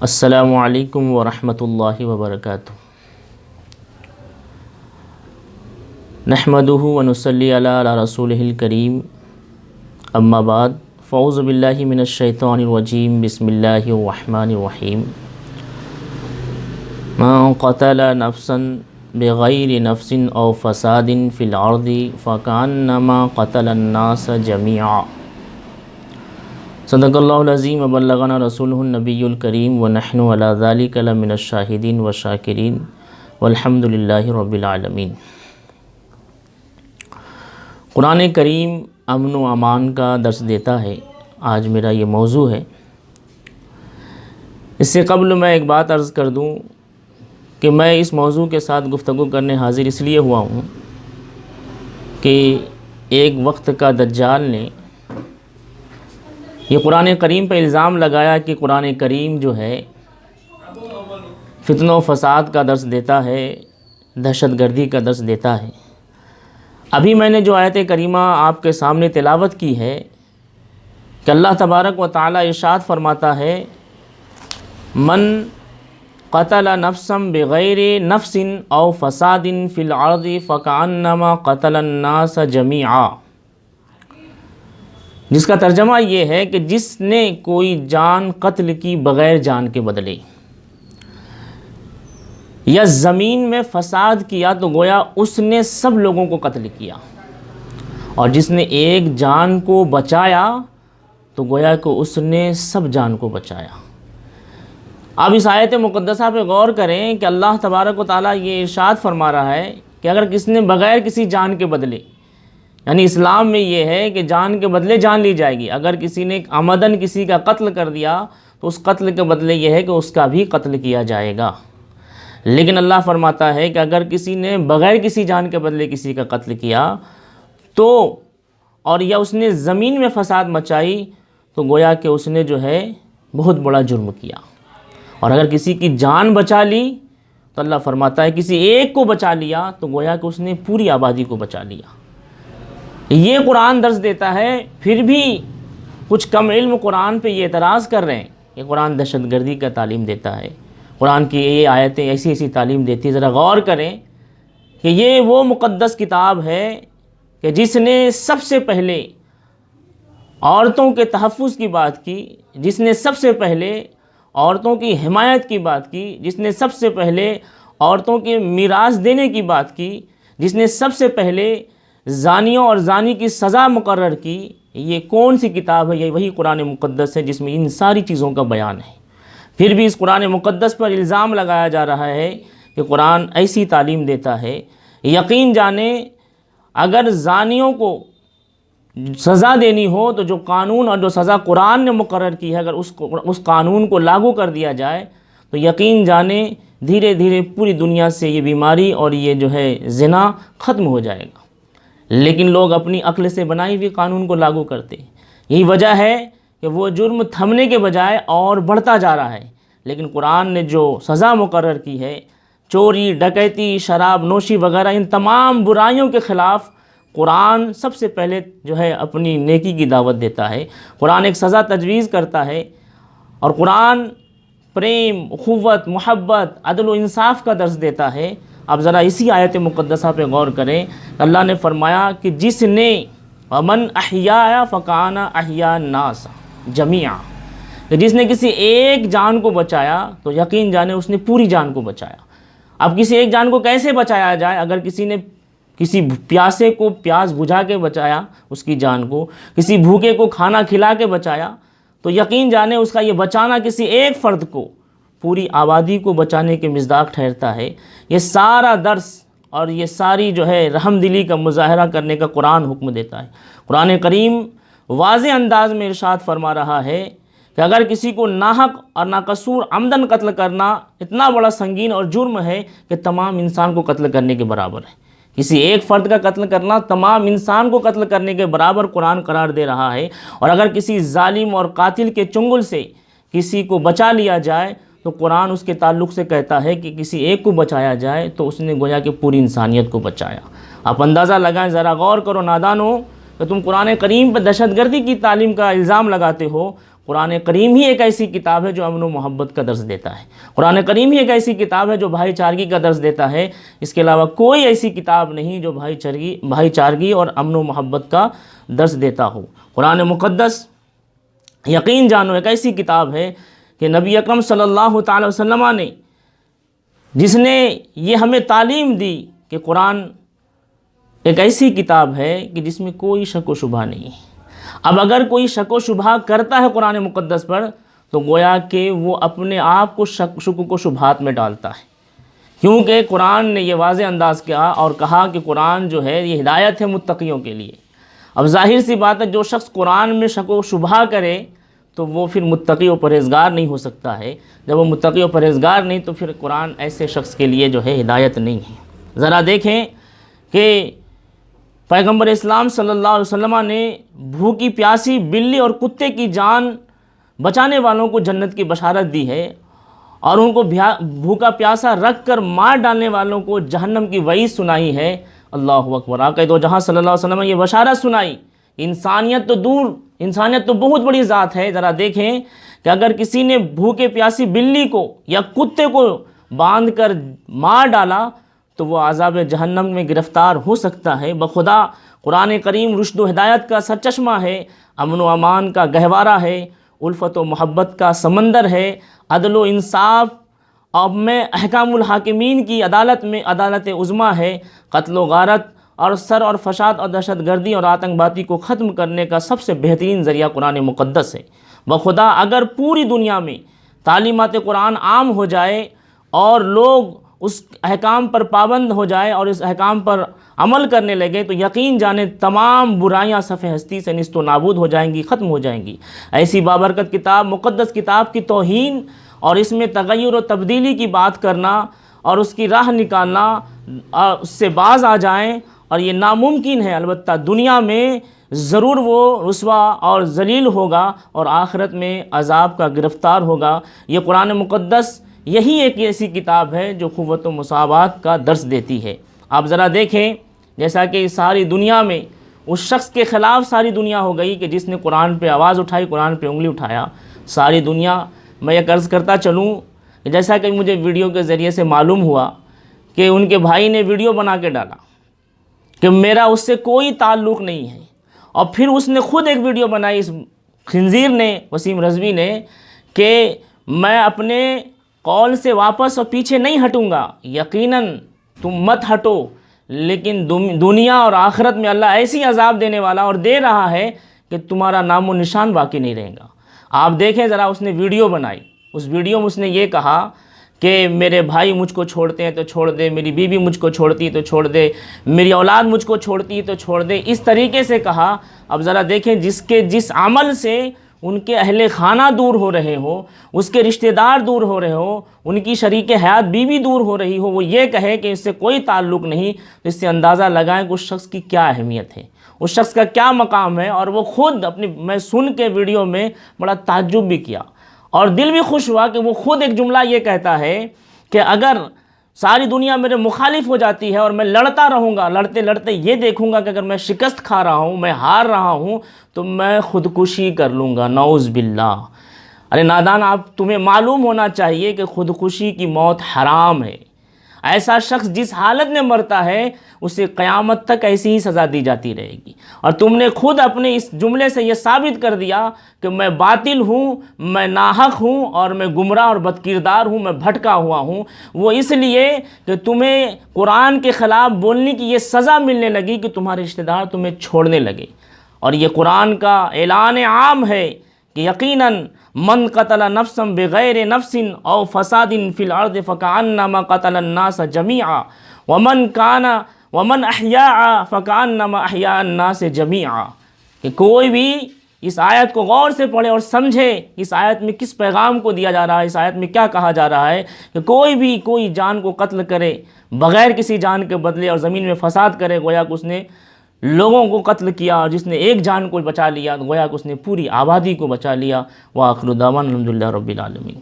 السلام علیکم ورحمۃ اللہ وبرکاتہ۔ نحمدہ ونصلی علی رسولہ الکریم، اما بعد، فاعوذ باللہ من الشیطان الرجیم، بسم اللہ الرحمن الرحیم۔ من قتل نفسا بغیر نفس او فساد فی الارض فکأنما قتل الناس جميعا۔ صدق اللہ العظیم وبلغنا رسولہ النبی الکریم ونحن علی ذلک لمن الشاہدین والشاکرین والحمد للہ رب العالمین۔ قرآن کریم امن و امان کا درس دیتا ہے، آج میرا یہ موضوع ہے۔ اس سے قبل میں ایک بات عرض کر دوں کہ میں اس موضوع کے ساتھ گفتگو کرنے حاضر اس لیے ہوا ہوں کہ ایک وقت کا دجال نے یہ قرآن کریم پہ الزام لگایا کہ قرآن کریم جو ہے فتنہ و فساد کا درس دیتا ہے، دہشت گردی کا درس دیتا ہے۔ ابھی میں نے جو آیت کریمہ آپ کے سامنے تلاوت کی ہے کہ اللہ تبارک و تعالی ارشاد فرماتا ہے، من قتل نفسا بغیر نفس او فساد فی الارض فکأنما قتل الناس جميعا، جس کا ترجمہ یہ ہے کہ جس نے کوئی جان قتل کی بغیر جان کے بدلے یا زمین میں فساد کیا تو گویا اس نے سب لوگوں کو قتل کیا، اور جس نے ایک جان کو بچایا تو گویا کہ اس نے سب جان کو بچایا۔ اب اس آیت مقدسہ پہ غور کریں کہ اللہ تبارک و تعالیٰ یہ ارشاد فرما رہا ہے کہ اگر کس نے بغیر کسی جان کے بدلے، یعنی اسلام میں یہ ہے کہ جان کے بدلے جان لی جائے گی، اگر کسی نے عمدن کسی کا قتل کر دیا تو اس قتل کے بدلے یہ ہے کہ اس کا بھی قتل کیا جائے گا۔ لیکن اللہ فرماتا ہے کہ اگر کسی نے بغیر کسی جان کے بدلے کسی کا قتل کیا تو، اور یا اس نے زمین میں فساد مچائی تو گویا کہ اس نے جو ہے بہت بڑا جرم کیا، اور اگر کسی کی جان بچا لی تو اللہ فرماتا ہے کسی ایک کو بچا لیا تو گویا کہ اس نے پوری آبادی کو بچا لیا۔ یہ قرآن درس دیتا ہے، پھر بھی کچھ کم علم قرآن پہ یہ اعتراض کر رہے ہیں کہ قرآن دہشت گردی کا تعلیم دیتا ہے، قرآن کی یہ آیتیں ایسی تعلیم دیتی ہے۔ ذرا غور کریں کہ یہ وہ مقدس کتاب ہے کہ جس نے سب سے پہلے عورتوں کے تحفظ کی بات کی، جس نے سب سے پہلے عورتوں کی حمایت کی بات کی، جس نے سب سے پہلے عورتوں کے میراث دینے کی بات کی، جس نے سب سے پہلے زانیوں اور زانی کی سزا مقرر کی۔ یہ کون سی کتاب ہے؟ یہ وہی قرآن مقدس ہے جس میں ان ساری چیزوں کا بیان ہے۔ پھر بھی اس قرآن مقدس پر الزام لگایا جا رہا ہے کہ قرآن ایسی تعلیم دیتا ہے۔ یقین جانیں اگر زانیوں کو سزا دینی ہو تو جو قانون اور جو سزا قرآن نے مقرر کی ہے، اگر اس قانون کو لاگو کر دیا جائے تو یقین جانیں دھیرے دھیرے پوری دنیا سے یہ بیماری اور یہ جو ہے زنا ختم ہو جائے گا۔ لیکن لوگ اپنی عقل سے بنائی ہوئی قانون کو لاگو کرتے ہیں۔ یہی وجہ ہے کہ وہ جرم تھمنے کے بجائے اور بڑھتا جا رہا ہے۔ لیکن قرآن نے جو سزا مقرر کی ہے، چوری، ڈکیتی، شراب نوشی وغیرہ، ان تمام برائیوں کے خلاف قرآن سب سے پہلے جو ہے اپنی نیکی کی دعوت دیتا ہے۔ قرآن ایک سزا تجویز کرتا ہے، اور قرآن پریم، اخوت، محبت، عدل و انصاف کا درس دیتا ہے۔ اب ذرا اسی آیت مقدسہ پہ غور کریں۔ اللہ نے فرمایا کہ جس نے ومن احیا فکان احیا الناس جميعا، کہ جس نے کسی ایک جان کو بچایا تو یقین جانے اس نے پوری جان کو بچایا۔ اب کسی ایک جان کو کیسے بچایا جائے؟ اگر کسی نے کسی پیاسے کو پیاس بجھا کے بچایا اس کی جان کو، کسی بھوکے کو کھانا کھلا کے بچایا، تو یقین جانے اس کا یہ بچانا کسی ایک فرد کو پوری آبادی کو بچانے کے مصداق ٹھہرتا ہے۔ یہ سارا درس اور یہ ساری جو ہے رحم دلی کا مظاہرہ کرنے کا قرآن حکم دیتا ہے۔ قرآن کریم واضح انداز میں ارشاد فرما رہا ہے کہ اگر کسی کو ناحق اور ناقصور عمدن قتل کرنا اتنا بڑا سنگین اور جرم ہے کہ تمام انسان کو قتل کرنے کے برابر ہے۔ کسی ایک فرد کا قتل کرنا تمام انسان کو قتل کرنے کے برابر قرآن قرار دے رہا ہے۔ اور اگر کسی ظالم اور قاتل کے چنگل سے کسی کو بچا لیا جائے تو قرآن اس کے تعلق سے کہتا ہے کہ کسی ایک کو بچایا جائے تو اس نے گویا کہ پوری انسانیت کو بچایا۔ آپ اندازہ لگائیں، ذرا غور کرو نادانو، کہ تم قرآن کریم پر دہشت گردی کی تعلیم کا الزام لگاتے ہو۔ قرآن کریم ہی ایک ایسی کتاب ہے جو امن و محبت کا درس دیتا ہے، قرآن کریم ہی ایک ایسی کتاب ہے جو بھائی چارگی کا درس دیتا ہے۔ اس کے علاوہ کوئی ایسی کتاب نہیں جو بھائی چارگی اور امن و محبت کا درس دیتا ہو۔ قرآن مقدس یقین جانو ایک ایسی کتاب ہے کہ نبی اکرم صلی اللہ تعالی وسلم نے، جس نے یہ ہمیں تعلیم دی کہ قرآن ایک ایسی کتاب ہے کہ جس میں کوئی شک و شبہ نہیں ہے۔ اب اگر کوئی شک و شبہ کرتا ہے قرآن مقدس پر تو گویا کہ وہ اپنے آپ کو شک و شبہات میں ڈالتا ہے، کیونکہ قرآن نے یہ واضح انداز کیا اور کہا کہ قرآن جو ہے یہ ہدایت ہے متقیوں کے لیے۔ اب ظاہر سی بات ہے جو شخص قرآن میں شک و شبہ کرے تو وہ پھر متقی و پرہیزگار نہیں ہو سکتا ہے۔ جب وہ متقی و پرہیزگار نہیں تو پھر قرآن ایسے شخص کے لیے جو ہے ہدایت نہیں ہے۔ ذرا دیکھیں کہ پیغمبر اسلام صلی اللہ علیہ وسلم نے بھوکی پیاسی بلی اور کتے کی جان بچانے والوں کو جنت کی بشارت دی ہے، اور ان کو بھوکا پیاسا رکھ کر مار ڈالنے والوں کو جہنم کی وعید سنائی ہے۔ اللہ اکبر، آقا دو جہاں صلی اللہ علیہ وسلم نے یہ بشارت سنائی۔ انسانیت تو بہت بڑی ذات ہے۔ ذرا دیکھیں کہ اگر کسی نے بھوکے پیاسی بلی کو یا کتے کو باندھ کر مار ڈالا تو وہ عذاب جہنم میں گرفتار ہو سکتا ہے۔ بخدا قرآن کریم رشد و ہدایت کا سرچشمہ ہے، امن و امان کا گہوارہ ہے، الفت و محبت کا سمندر ہے، عدل و انصاف اور میں احکام الحاکمین کی عدالت عظمیٰ ہے، قتل و غارت اور فساد اور دہشت گردی اور آتنک بازی کو ختم کرنے کا سب سے بہترین ذریعہ قرآن مقدس ہے۔ بخدا اگر پوری دنیا میں تعلیمات قرآن عام ہو جائے اور لوگ اس احکام پر پابند ہو جائے اور اس احکام پر عمل کرنے لگے تو یقین جانے تمام برائیاں صفحہ ہستی سے نیست و نابود ہو جائیں گی، ختم ہو جائیں گی۔ ایسی بابرکت کتاب، مقدس کتاب کی توہین اور اس میں تغیر و تبدیلی کی بات کرنا اور اس کی راہ نکالنا، اس سے باز آ جائیں، اور یہ ناممکن ہے۔ البتہ دنیا میں ضرور وہ رسوا اور ذلیل ہوگا اور آخرت میں عذاب کا گرفتار ہوگا۔ یہ قرآن مقدس یہی ایک ایسی کتاب ہے جو قوت و مساوات کا درس دیتی ہے۔ آپ ذرا دیکھیں جیسا کہ ساری دنیا میں اس شخص کے خلاف ساری دنیا ہو گئی کہ جس نے قرآن پہ آواز اٹھائی، قرآن پہ انگلی اٹھایا۔ ساری دنیا، میں یہ عرض کرتا چلوں کہ جیسا کہ مجھے ویڈیو کے ذریعے سے معلوم ہوا کہ ان کے بھائی نے ویڈیو بنا کے ڈالا کہ میرا اس سے کوئی تعلق نہیں ہے، اور پھر اس نے خود ایک ویڈیو بنائی اس خنزیر نے، وسیم رضوی نے، کہ میں اپنے قول سے واپس اور پیچھے نہیں ہٹوں گا، یقیناً تم مت ہٹو، لیکن دنیا اور آخرت میں اللہ ایسی عذاب دینے والا اور دے رہا ہے کہ تمہارا نام و نشان باقی نہیں رہے گا۔ آپ دیکھیں ذرا، اس نے ویڈیو بنائی، اس ویڈیو میں اس نے یہ کہا کہ میرے بھائی مجھ کو چھوڑتے ہیں تو چھوڑ دے، میری بیوی مجھ کو چھوڑتی تو چھوڑ دے، میری اولاد مجھ کو چھوڑتی تو چھوڑ دے، اس طریقے سے کہا۔ اب ذرا دیکھیں جس عمل سے ان کے اہل خانہ دور ہو رہے ہو، اس کے رشتہ دار دور ہو رہے ہو، ان کی شریک حیات بیوی دور ہو رہی ہو، وہ یہ کہے کہ اس سے کوئی تعلق نہیں، تو اس سے اندازہ لگائیں کہ اس شخص کی کیا اہمیت ہے، اس شخص کا کیا مقام ہے۔ اور وہ خود میں سن کے ویڈیو میں بڑا تعجب بھی کیا اور دل بھی خوش ہوا کہ وہ خود ایک جملہ یہ کہتا ہے کہ اگر ساری دنیا میرے مخالف ہو جاتی ہے اور میں لڑتا رہوں گا، لڑتے لڑتے یہ دیکھوں گا کہ اگر میں شکست کھا رہا ہوں، میں ہار رہا ہوں، تو میں خودکشی کر لوں گا، نعوذ باللہ۔ ارے نادان، تمہیں معلوم ہونا چاہیے کہ خودکشی کی موت حرام ہے۔ ایسا شخص جس حالت میں مرتا ہے اسے قیامت تک ایسی ہی سزا دی جاتی رہے گی، اور تم نے خود اپنے اس جملے سے یہ ثابت کر دیا کہ میں باطل ہوں، میں ناحق ہوں، اور میں گمراہ اور بدکردار ہوں، میں بھٹکا ہوا ہوں۔ وہ اس لیے کہ تمہیں قرآن کے خلاف بولنے کی یہ سزا ملنے لگی کہ تمہارے رشتہ دار تمہیں چھوڑنے لگے۔ اور یہ قرآن کا اعلان عام ہے کہ یقیناً من قتل نفسا بغیر نفس او فساد فی الارض فکأنما قتل الناس جميعا ومن احیاء فکأنما احیاء الناس جميعا، کہ کوئی بھی اس آیت کو غور سے پڑھے اور سمجھے اس آیت میں کس پیغام کو دیا جا رہا ہے، اس آیت میں کیا کہا جا رہا ہے کہ کوئی جان کو قتل کرے بغیر کسی جان کے بدلے اور زمین میں فساد کرے، گویا کہ اس نے لوگوں کو قتل کیا، اور جس نے ایک جان کو بچا لیا گویا کہ اس نے پوری آبادی کو بچا لیا۔ وآخر دعوانا الحمدللہ رب العالمین۔